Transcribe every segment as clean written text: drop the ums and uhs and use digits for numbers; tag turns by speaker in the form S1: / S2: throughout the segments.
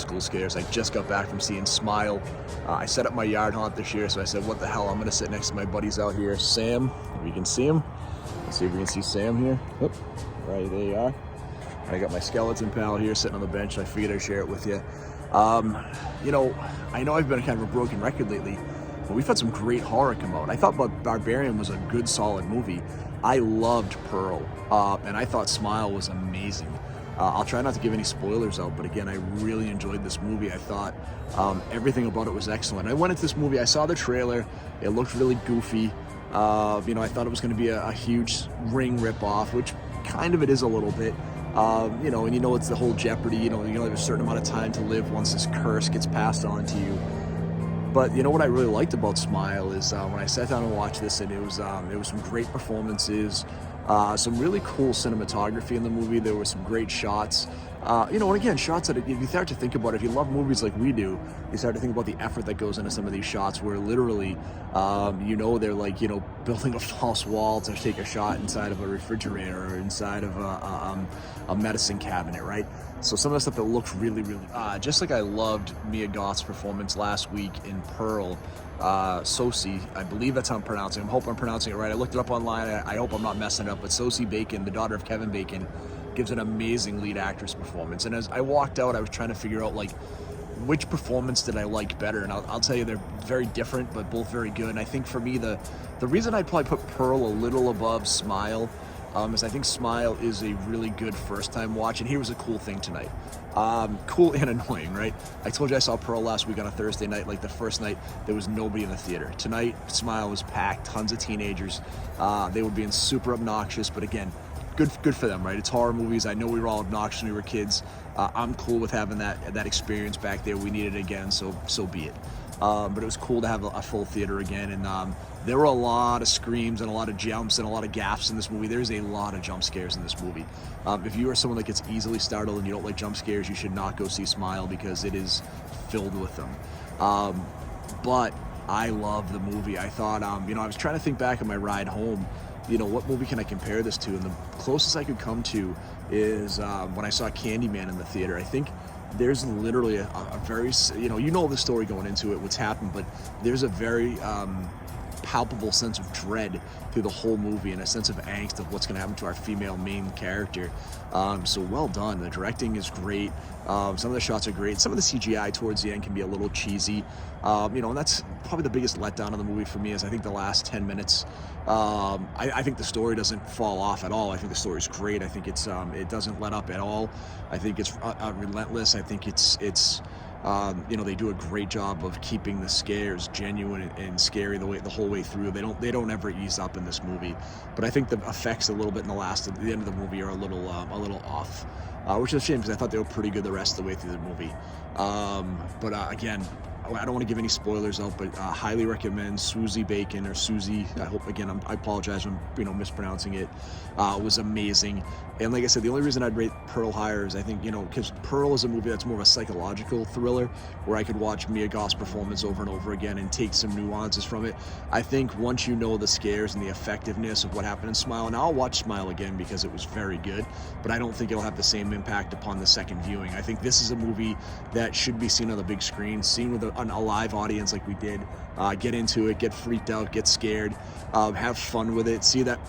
S1: school scares. I just got back from seeing Smile. I set up my yard haunt this year, so I said, what the hell, I'm gonna sit next to my buddies out here. Sam, if you can see him. Let's see if we can see Sam here. Oop, right, there you are. I got my skeleton pal here sitting on the bench. I figured I'd share it with you. You know, I know I've been kind of a broken record lately, but we've had some great horror come out. I thought Barbarian was a good, solid movie. I loved Pearl, and I thought Smile was amazing. I'll try not to give any spoilers out, but again, I really enjoyed this movie. I thought everything about it was excellent. I went into this movie, I saw the trailer, it looked really goofy. You know, I thought it was going to be a huge Ring ripoff, which kind of it is a little bit. You know, and you know it's the whole Jeopardy, you only have a certain amount of time to live once this curse gets passed on to you. But you know what I really liked about Smile is when I sat down and watched this, and it was some great performances, some really cool cinematography in the movie. There were some great shots. You know, and again, shots that if you start to think about it, if you love movies like we do, you start to think about the effort that goes into some of these shots where literally, you know, they're like, you know, building a false wall to take a shot inside of a refrigerator or inside of a medicine cabinet, right? So some of the stuff that looked really, really, just like I loved Mia Goth's performance last week in Pearl, Sosie, I believe that's how I'm pronouncing it. I hope I'm pronouncing it right. I looked it up online. I hope I'm not messing it up, but Sosie Bacon, the daughter of Kevin Bacon, gives an amazing lead actress performance. And as I walked out, I was trying to figure out, like, which performance did I like better? And I'll tell you, they're very different, but both very good. And I think for me, the reason I'd probably put Pearl a little above Smile is I think Smile is a really good first-time watch. And here was a cool thing tonight. Cool and annoying, right? I told you I saw Pearl last week on a Thursday night. Like the first night, there was nobody in the theater. Tonight, Smile was packed, tons of teenagers. They were being super obnoxious, but again, good for them, right? It's horror movies. I know we were all obnoxious when we were kids. I'm cool with having that experience back there. We need it again, so be it. But it was cool to have a full theater again, and there were a lot of screams and a lot of jumps and a lot of gaps in this movie. There's a lot of jump scares in this movie. If you are someone that gets easily startled and you don't like jump scares, you should not go see Smile because it is filled with them. But I love the movie. I thought, you know, I was trying to think back on my ride home, you know, what movie can I compare this to? And the closest I could come to is when I saw Candyman in the theater. I think there's literally a very, you know the story going into it, what's happened, but there's a very palpable sense of dread through the whole movie and a sense of angst of what's going to happen to our female main character. So well done. The directing is great. Some of the shots are great. Some of the CGI towards the end can be a little cheesy. You know, and that's probably the biggest letdown of the movie for me is I think the last 10 minutes. I think the story doesn't fall off at all. I think the story's great. I think it's it doesn't let up at all. I think it's relentless. I think it's you know, they do a great job of keeping the scares genuine and scary the whole way through. They don't ever ease up in this movie, but I think the effects a little bit in the end of the movie are a little off, which is a shame because I thought they were pretty good the rest of the way through the movie. But again, I don't want to give any spoilers out, but highly recommend Sosie Bacon or Susie. I hope, again, I apologize when mispronouncing it. Was amazing. And like I said, the only reason I'd rate Pearl higher is I think, because Pearl is a movie that's more of a psychological thriller where I could watch Mia Goth's performance over and over again and take some nuances from it. I think once you know the scares and the effectiveness of what happened in Smile, and I'll watch Smile again because it was very good, but I don't think it'll have the same impact upon the second viewing. I think this is a movie that should be seen on the big screen, seen with a live audience like we did. Get into it, get freaked out, get scared, have fun with it, see that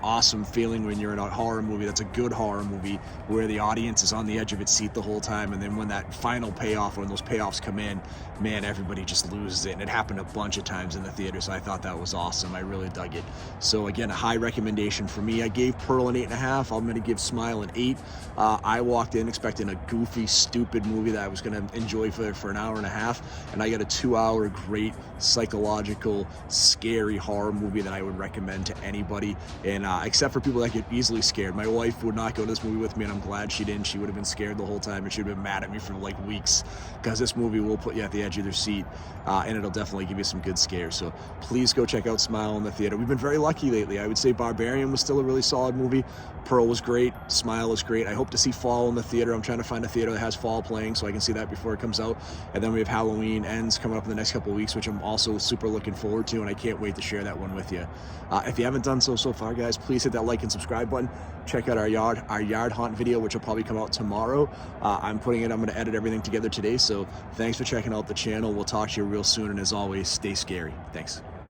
S1: awesome feeling when you're in a horror movie that's a good horror movie where the audience is on the edge of its seat the whole time, and then when that final payoff, when those payoffs come in, man, everybody just loses it. And it happened a bunch of times in the theater, so I thought that was awesome. I really dug it. So again, a high recommendation for me. I gave Pearl an 8.5. I'm going to give Smile an 8. I walked in expecting a goofy, stupid movie that I was going to enjoy for an hour and a half, and I got a 2-hour great psychological scary horror movie that I would recommend to anybody, and except for people that get easily scared. My wife would not go to this movie with me, and I'm glad she didn't. She would have been scared the whole time, and she would have been mad at me for like weeks, because this movie will put you at the edge of your seat, and it'll definitely give you some good scares. So please go check out Smile in the theater. We've been very lucky lately. I would say Barbarian was still a really solid movie. Pearl was great. Smile was great. I hope to see Fall in the theater. I'm trying to find a theater that has Fall playing so I can see that before it comes out. And And then we have Halloween Ends coming up in the next couple of weeks, which I'm also super looking forward to, and I can't wait to share that one with you. If you haven't done so far, guys, please hit that like and subscribe button. Check out our yard haunt video, which will probably come out tomorrow. I'm going to edit everything together today, so thanks for checking out the channel. We'll talk to you real soon, and as always, stay scary. Thanks.